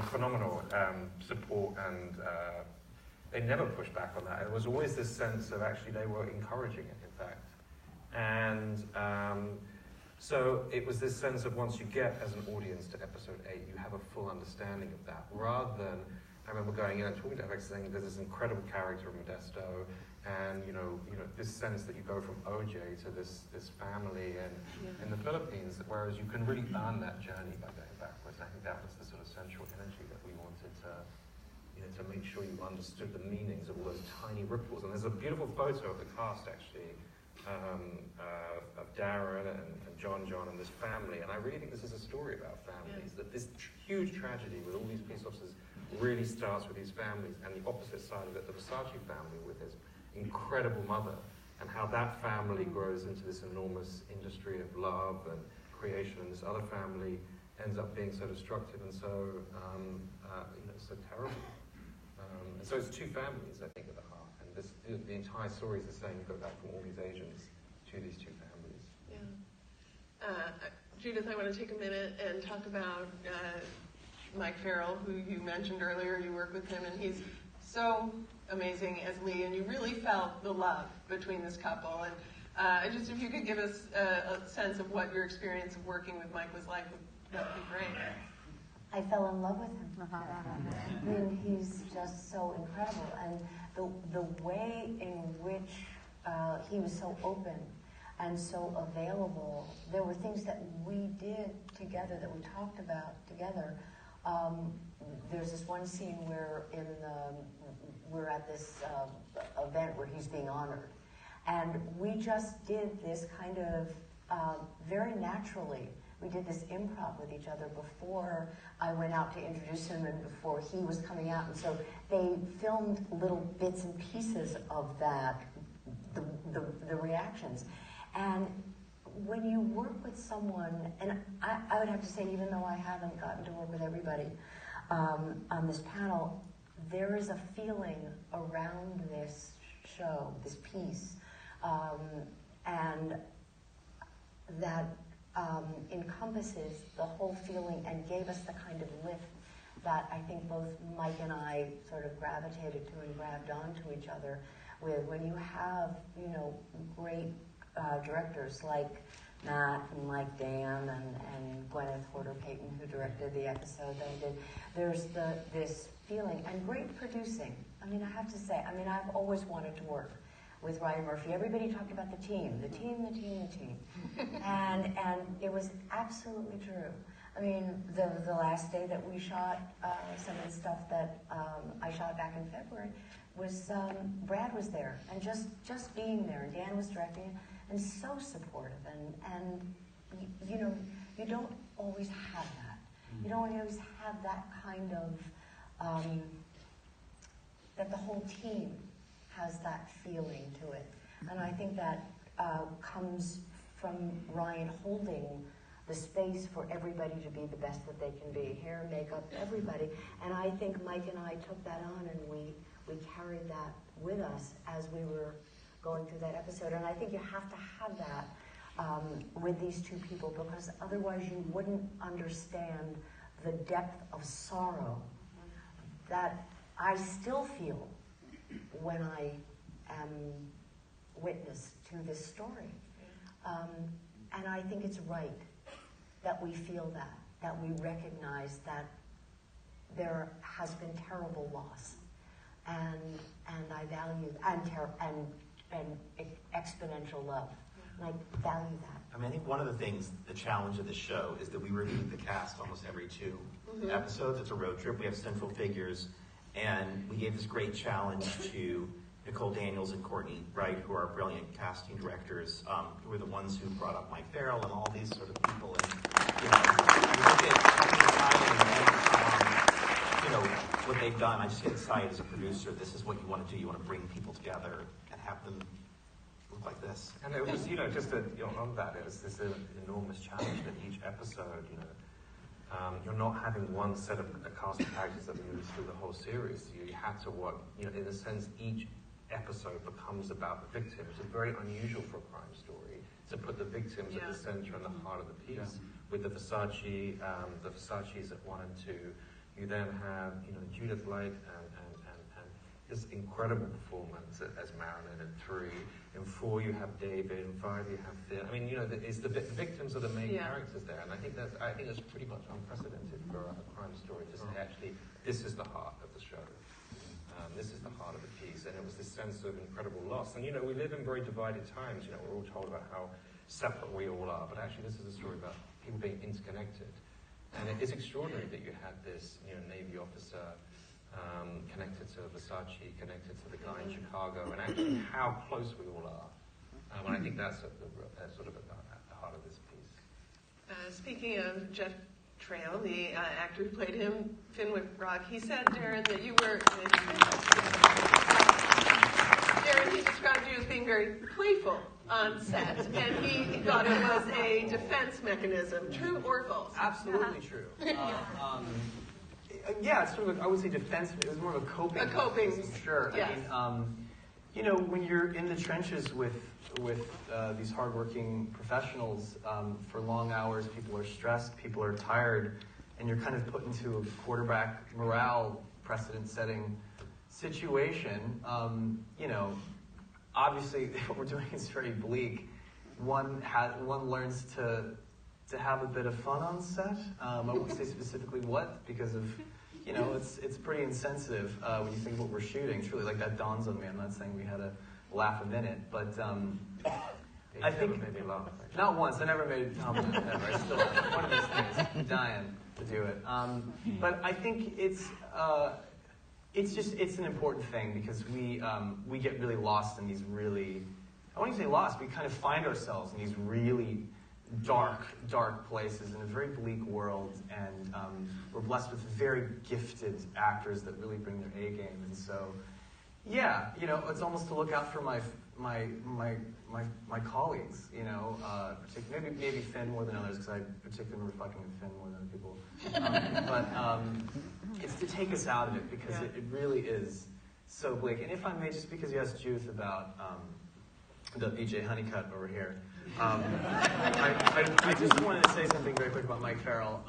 phenomenal support, and they never pushed back on that. It was always this sense of actually they were encouraging it, in fact. And so it was this sense of once you get as an audience to episode 8, you have a full understanding of that, rather than, I remember going in and talking to FX saying there's this incredible character of Modesto, and you know this sense that you go from OJ to this family and in the Philippines, whereas you can really earn that journey by going backwards. I think that was the sort of central energy that we wanted to make sure you understood the meanings of all those tiny ripples. And there's a beautiful photo of the cast actually of Darren and John and this family, and I really think this is a story about families. That this huge tragedy with all these police officers really starts with these families, and the opposite side of it, the Versace family with his incredible mother, and how that family grows into this enormous industry of love and creation, and this other family ends up being so destructive and so so terrible. And so it's two families, I think, at the heart, and the entire story is the same. You go back from all these Asians to these two families. Yeah. Judith, I want to take a minute and talk about Mike Farrell, who you mentioned earlier. You work with him, and he's so amazing as Lee, and you really felt the love between this couple. And just if you could give us a sense of what your experience of working with Mike was like, that would be great. I fell in love with him. I mean, he's just so incredible, and the way in which he was so open and so available. There were things that we did together, that we talked about together. There's this one scene where we're at this event where he's being honored, and we just did this kind of very naturally. We did this improv with each other before I went out to introduce him and before he was coming out, and so they filmed little bits and pieces of that, the reactions. And when you work with someone, and I would have to say, even though I haven't gotten to work with everybody on this panel, there is a feeling around this show, this piece, and that encompasses the whole feeling and gave us the kind of lift that I think both Mike and I sort of gravitated to and grabbed onto each other with. When you have, great directors like Matt and Mike Dan and Gwyneth Horder-Payton, who directed the episode that I did, there's this feeling, and great producing. I mean, I have to say, I've always wanted to work with Ryan Murphy. Everybody talked about the team. And it was absolutely true. I mean, the last day that we shot some of the stuff that I shot back in February was Brad was there, and just being there, and Dan was directing it, and so supportive, and you don't always have that. You don't always have that kind of that the whole team has that feeling to it. And I think that comes from Ryan holding the space for everybody to be the best that they can be. Hair, makeup, everybody. And I think Mike and I took that on, and we carried that with us as we were going through that episode. And I think you have to have that with these two people, because otherwise you wouldn't understand the depth of sorrow that I still feel when I am witness to this story. And I think it's right that we feel that we recognize that there has been terrible loss, and I value and exponential love. And I value that. I think one of the things, the challenge of the show, is that we review the cast almost every two episodes. It's a road trip. We have central figures, and we gave this great challenge to Nicole Daniels and Courtney Wright, who are brilliant casting directors, who were the ones who brought up Mike Farrell and all these sort of people. And you look at what they've done. I just get excited as a producer. This is what you want to do. You want to bring people together and have them look like this. And it was, just on that, it was this enormous challenge that each episode, you're not having one set of cast of characters that moves through the whole series. You had to work, in a sense, each episode becomes about the victim. It's very unusual for a crime story to put the victims at the center and the heart of the piece. With the Versace's at 1 and 2, You then have, Judith Light and this incredible performance as Marilyn in 3. In 4, you have David. In 5, you have Phil. I mean, it's the victims are the main characters there, and I think that's pretty much unprecedented for a crime story to say actually this is the heart of the show. This is the heart of the piece, and it was this sense of incredible loss. And we live in very divided times. We're all told about how separate we all are, but actually this is a story about people being interconnected. And it is extraordinary that you had this, Navy officer connected to Versace, connected to the guy in Chicago, and actually how close we all are. And I think that's sort of at the heart of this piece. Speaking of Jeff Trail, the actor who played him, Finn Whitrock, he said, Darren, that you were... Darren, he described you as being very playful on set, and he thought it was a defense mechanism. True or false? Absolutely true. Yeah, it's sort of, I would say defensive. It was more of a coping. A coping. Mechanism, sure. Yes. I mean, when you're in the trenches with these hardworking professionals for long hours, people are stressed, people are tired, and you're kind of put into a quarterback morale precedent-setting situation. Obviously, what we're doing is very bleak. One learns to have a bit of fun on set. I won't say specifically what, because of, it's pretty insensitive when you think of what we're shooting. Truly, like that dawns on me. I'm not saying we had a laugh a minute, but I think made me laugh. not once. I never made a comment ever. I still one of these things. I'm dying to do it. But I think it's an important thing because we get really lost in these really, I wouldn't say lost, we kind of find ourselves in these really dark places in a very bleak world, and we're blessed with very gifted actors that really bring their A game. And so, yeah, it's almost to look out for my colleagues. Maybe Finn more than others, because I particularly remember fucking with Finn more than other people. But it's to take us out of it because it really is so bleak. And if I may, just because you asked Judith about the BJ Honeycutt over here. I just wanted to say something very quick about Mike Farrell.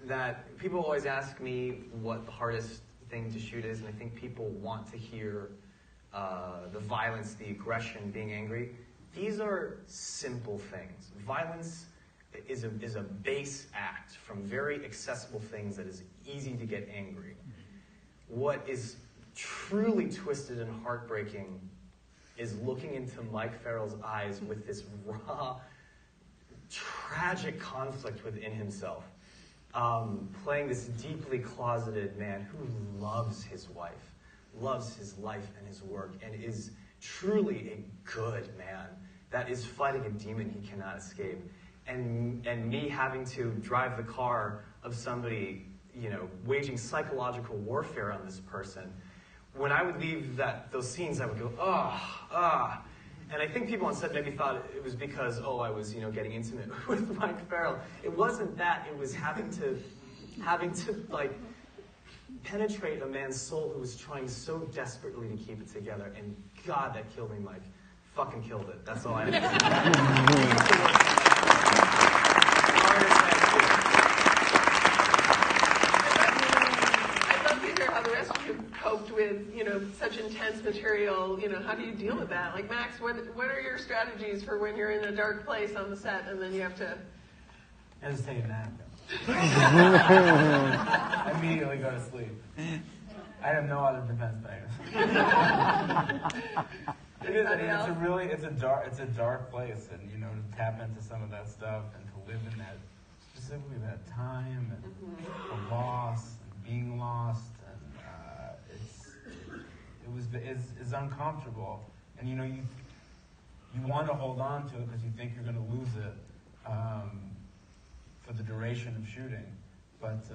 That people always ask me what the hardest thing to shoot is, and I think people want to hear the violence, the aggression, being angry. These are simple things. Violence is a base act from very accessible things that is easy to get angry. What is truly twisted and heartbreaking is looking into Mike Farrell's eyes with this raw, tragic conflict within himself. Playing this deeply closeted man who loves his wife, loves his life and his work, and is truly a good man that is fighting a demon he cannot escape. And me having to drive the car of somebody, waging psychological warfare on this person. When I would leave those scenes, I would go, And I think people on set maybe thought it was because, I was, getting intimate with Mike Farrell. It wasn't that. It was having to penetrate a man's soul who was trying so desperately to keep it together. And God, that killed me, Mike. Fucking killed it. That's all I have to say. Coped with, such intense material, how do you deal with that? Like, Max, what are your strategies for when you're in a dark place on the set and then you have to... I just take a nap. I immediately go to sleep. I have no other defense mechanism. It's a dark place, and to tap into some of that stuff and to live in that, specifically that time and the loss and being lost. It's uncomfortable, and you want to hold on to it because you think you're going to lose it for the duration of shooting. But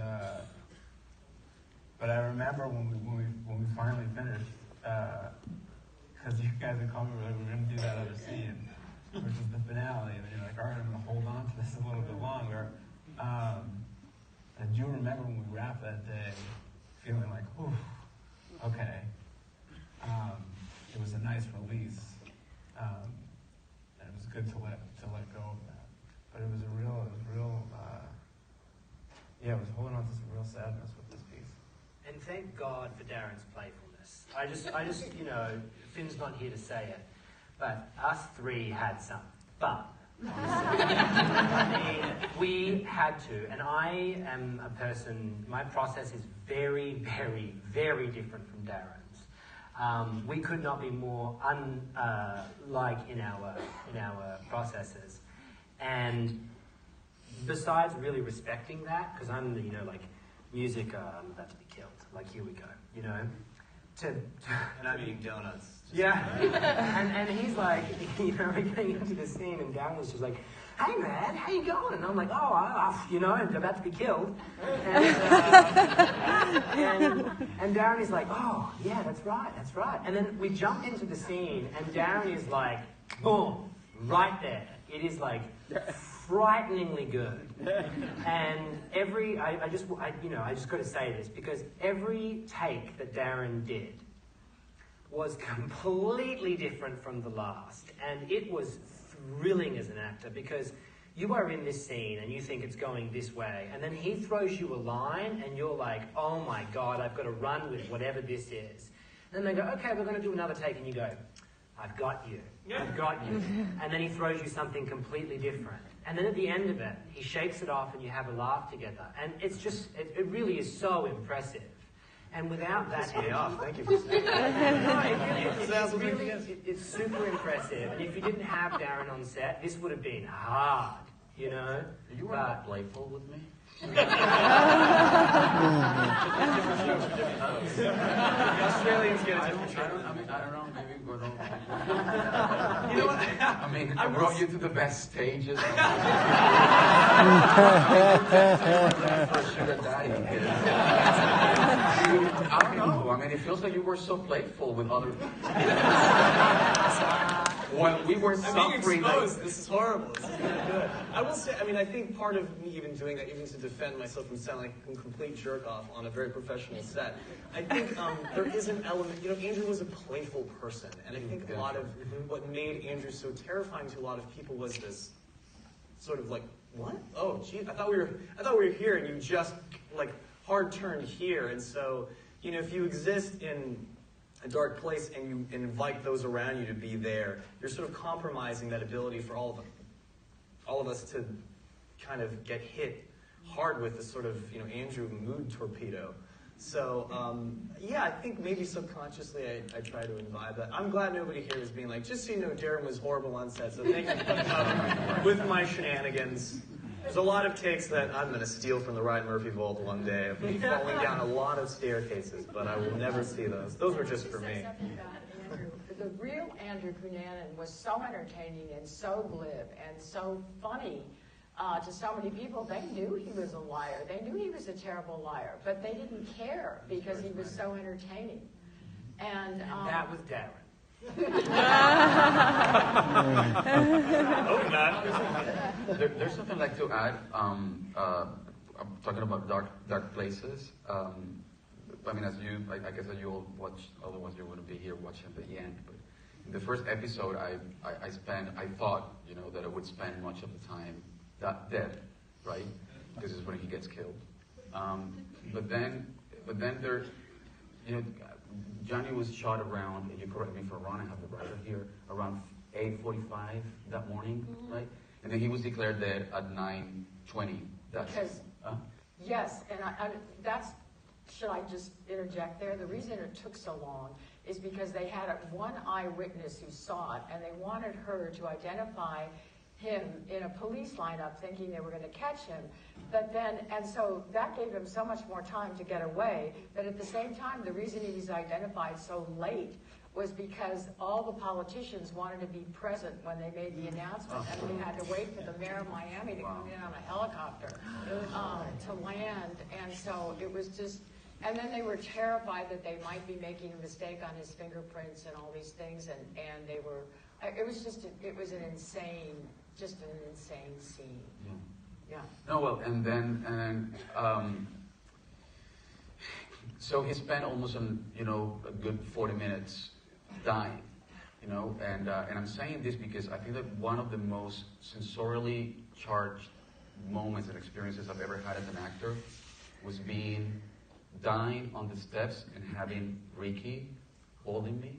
I remember when we finally finished, because you guys had called me, we're going to do that other scene, which is the finale, and you're like, all right, I'm going to hold on to this a little bit longer. I do remember when we wrapped that day, feeling like, ooh, okay. It was a nice release, and it was good to let go of that. But it was it was holding on to some real sadness with thank God for Darren's playfulness. I just, you know, Finn's not here to say it, but us three had some fun. I mean, we had to, and I am a person, my process is very, very, very different from Darren's. We could not be more unlike in our processes. And besides really respecting that, because I'm the, you know, like, music, I'm about to be killed, like, here we go, you know? And I'm eating donuts. Yeah. and he's like, you know, we're getting into the scene, and Darren was just like, hey man, how you going? And I'm like, you know, I'm about to be killed. And Darren is like, oh, yeah, that's right. And then we jump into the scene, and Darren is like, boom, right there. It is like frighteningly good. And I just got to say this, because every take that Darren did was completely different from the last. And it was thrilling as an actor, because you are in this scene and you think it's going this way, and then he throws you a line and you're like, oh my God, I've got to run with whatever this is. And then they go, okay, we're going to do another take, and you go, I've got you. And then he throws you something completely different. And then at the end of it, he shakes it off and you have a laugh together. And it's just, it really is so impressive. And without that... Thank you for saying that. It's super impressive. And if you didn't have Darren on set, this would have been hard, you know? You were not playful with me? The Australians get a different treatment. I don't know, maybe we're not. You know what? I mean, I brought you to the best stages. Sugar daddy. I don't know. I mean, it feels like you were so playful with other While we were suffering. This is horrible. This is not good. I will say, I mean, I think part of me even doing that, even to defend myself from sounding like a complete jerk-off on a very professional set, I think there is an element, you know, Andrew was a playful person, and I think a lot of what made Andrew so terrifying to a lot of people was this sort of like, what? Oh, gee, I thought we were here, and you just, like, hard turned here, and so, you know, if you exist in a dark place and you invite those around you to be there, you're sort of compromising that ability for all of us to kind of get hit hard with this sort of, you know, Andrew mood torpedo. So, yeah, I think maybe subconsciously I try to imbibe that. I'm glad nobody here is being like, just so you know, Darren was horrible on set, so thank you for putting up with my shenanigans. There's a lot of takes that I'm going to steal from the Ryan Murphy vault one day of me falling down a lot of staircases, but I will never see those. Those were just for me. The real Andrew Cunanan was so entertaining and so glib and so funny to so many people. They knew he was a liar. They knew he was a terrible liar, but they didn't care because he was so entertaining. And that was Darren. There's something I'd like to add. I'm talking about dark places. I mean, I guess as you all watch, otherwise you wouldn't be here watching the end. But in the first episode, I thought, you know, that I would spend much of the time dead, right? This is when he gets killed. But then there, you know, Johnny was shot around, and you correct me if I'm wrong, I have the writer here, around 8:45 that morning, right? And then he was declared dead at 9:20. Yes, and that's, should I just interject there? The reason it took so long is because they had one eyewitness who saw it, and they wanted her to identify him in a police lineup thinking they were going to catch him. But then, and so that gave him so much more time to get away, but at the same time, the reason he was identified so late was because all the politicians wanted to be present when they made the announcement, and we had to wait for the mayor of Miami to come in on a helicopter to land, and so it was just, and then they were terrified that they might be making a mistake on his fingerprints and all these things, and they were, it was an insane scene. Yeah. No, well, and then so he spent almost a good 40 minutes dying, you know, and I'm saying this because I think that one of the most sensorially charged moments and experiences I've ever had as an actor was being dying on the steps and having Ricky holding me.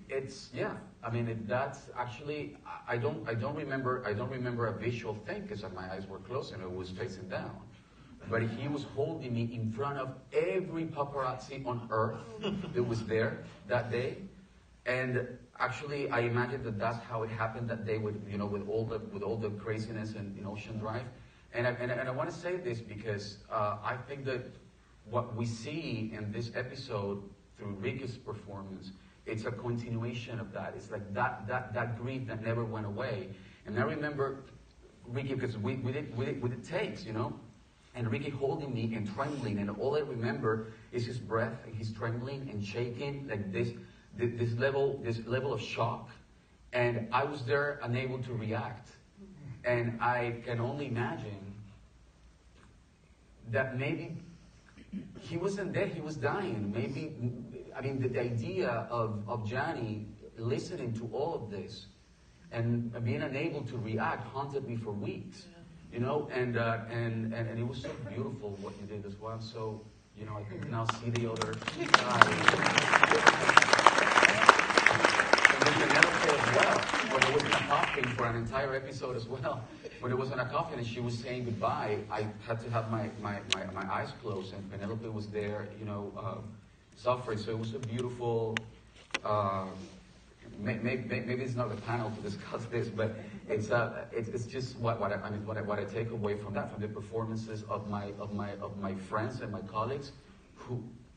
It's, yeah, I mean, that's actually, I don't remember a visual thing because my eyes were closed and I was facing down. But he was holding me in front of every paparazzi on earth that was there that day. And actually, I imagine that that's how it happened that day with all the craziness in Ocean Drive. And I want to say this because I think that what we see in this episode through Ricky's performance, it's a continuation of that. It's like that grief that never went away. And I remember Ricky, because we did takes, and Ricky holding me and trembling, and all I remember is his breath, and he's trembling and shaking, like this level of shock. And I was there unable to react. And I can only imagine that maybe he wasn't dead, he was dying. Maybe, I mean, the idea of Johnny listening to all of this and being unable to react haunted me for weeks, and it was so beautiful what you did as well. So, I can now see the other side. And with Penelope as well, when I was in a coffin for an entire episode as well. When I was in a coffin and she was saying goodbye, I had to have my eyes closed, and Penelope was there, suffering. So it was a beautiful. Maybe it's not the panel to discuss this, but it's just what I take away from that, from the performances of my friends and my colleagues,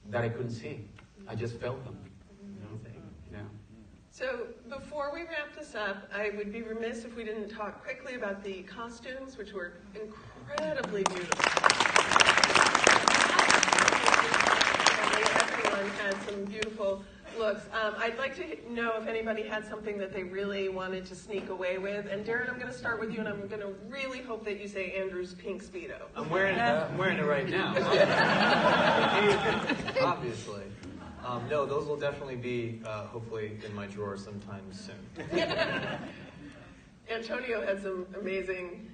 that I couldn't see. I just felt them. Yeah. So before we wrap this up, I would be remiss if we didn't talk quickly about the costumes, which were incredibly beautiful. Everyone had some beautiful looks. I'd like to know if anybody had something that they really wanted to sneak away with. And Darren, I'm going to start with you, and I'm going to really hope that you say Andrew's pink Speedo. I'm wearing it right now. Obviously. No, those will definitely be, hopefully, in my drawer sometime soon. Antonio had some amazing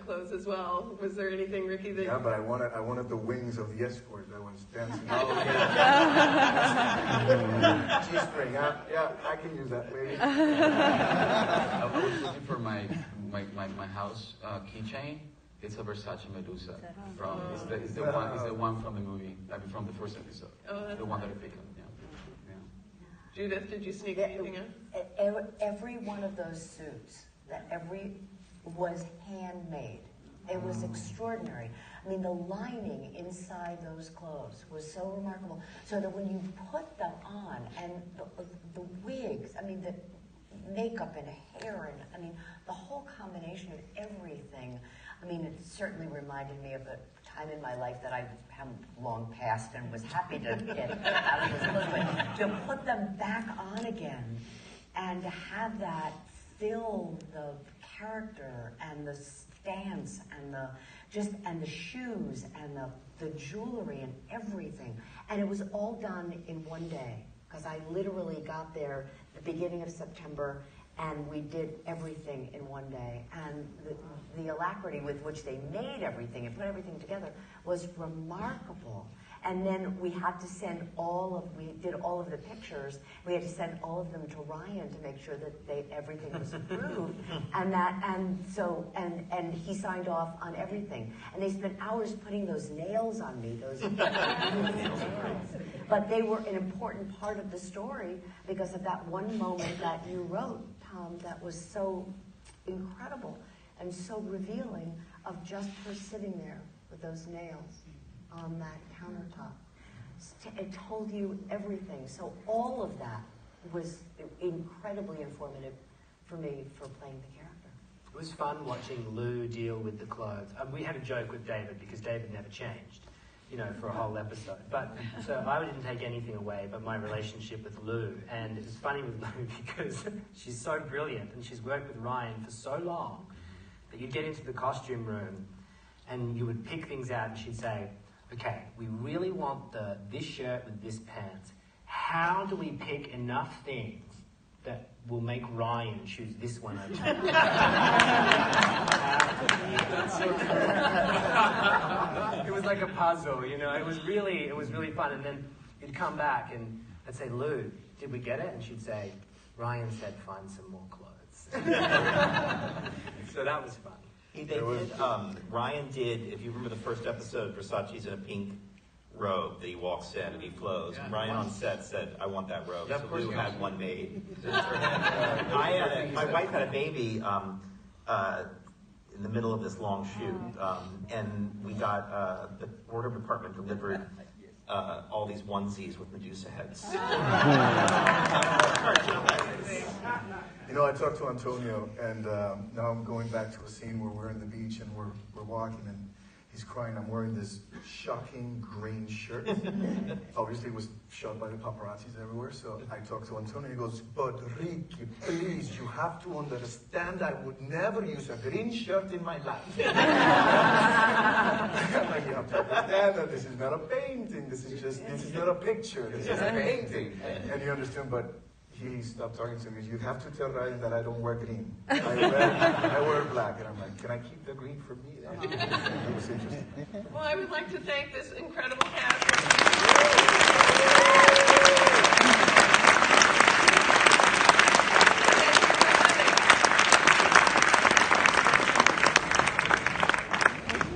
clothes as well. Was there anything, Ricky, that... Yeah, but I wanted the wings of the escort that was dancing. Oh, yeah. G-string, yeah, I can use that, maybe. I was looking for my house keychain. It's a Versace Medusa. It's the one from the movie, from the first episode. Oh, the one that I picked up. Yeah. Judith, did you sneak anything in? Every one of those suits, was handmade. It was extraordinary. I mean, the lining inside those clothes was so remarkable. So that when you put them on, and the wigs, I mean, the makeup and hair, and I mean, the whole combination of everything. I mean, it certainly reminded me of a time in my life that I have long passed and was happy to get out of this clothes. But to put them back on again and to have that fill the character and the stance and the shoes and the jewelry and everything. And it was all done in one day, because I literally got there at the beginning of September, and we did everything in one day. And the alacrity with which they made everything and put everything together was remarkable. And then we had to send we did all of the pictures. We had to send all of them to Ryan to make sure that everything was approved. And he signed off on everything. And they spent hours putting those nails on me, those nails. But they were an important part of the story because of that one moment that you wrote, Tom, that was so incredible and so revealing of just her sitting there with those nails on that countertop. It told you everything. So all of that was incredibly informative for me for playing the character. It was fun watching Lou deal with the clothes. We had a joke with David because David never changed, for a whole episode. But so I didn't take anything away but my relationship with Lou. And it was funny with Lou because she's so brilliant and she's worked with Ryan for so long that you'd get into the costume room and you would pick things out and she'd say, okay, we really want this shirt with this pants. How do we pick enough things that will make Ryan choose this one over It was like a puzzle, you know. It was really fun. And then he'd come back and I'd say, Lou, did we get it? And she'd say, Ryan said find some more clothes. So that was fun. Ryan did, if you remember the first episode, Versace's in a pink robe that he walks in and he flows. Yeah. And Ryan on set said, I want that robe. Yeah, So of course Lou you had do. one made. My wife had a baby in the middle of this long shoot. And we got, the wardrobe department delivered all these onesies with Medusa heads. You know, I talked to Antonio, and now I'm going back to a scene where we're in the beach and we're walking, and he's crying. I'm wearing this shocking green shirt. Obviously, it was shot by the paparazzis everywhere. So I talked to Antonio. He goes, "But Ricky, please, you have to understand. I would never use a green shirt in my life." I'm like, you have to understand that this is not a painting. This is not a picture. This is a painting. And you understand, but. He stopped talking to me. You have to tell Ryan that I don't wear green. I wear black. And I'm like, can I keep the green for me? That was interesting. Well, I would like to thank this incredible cast.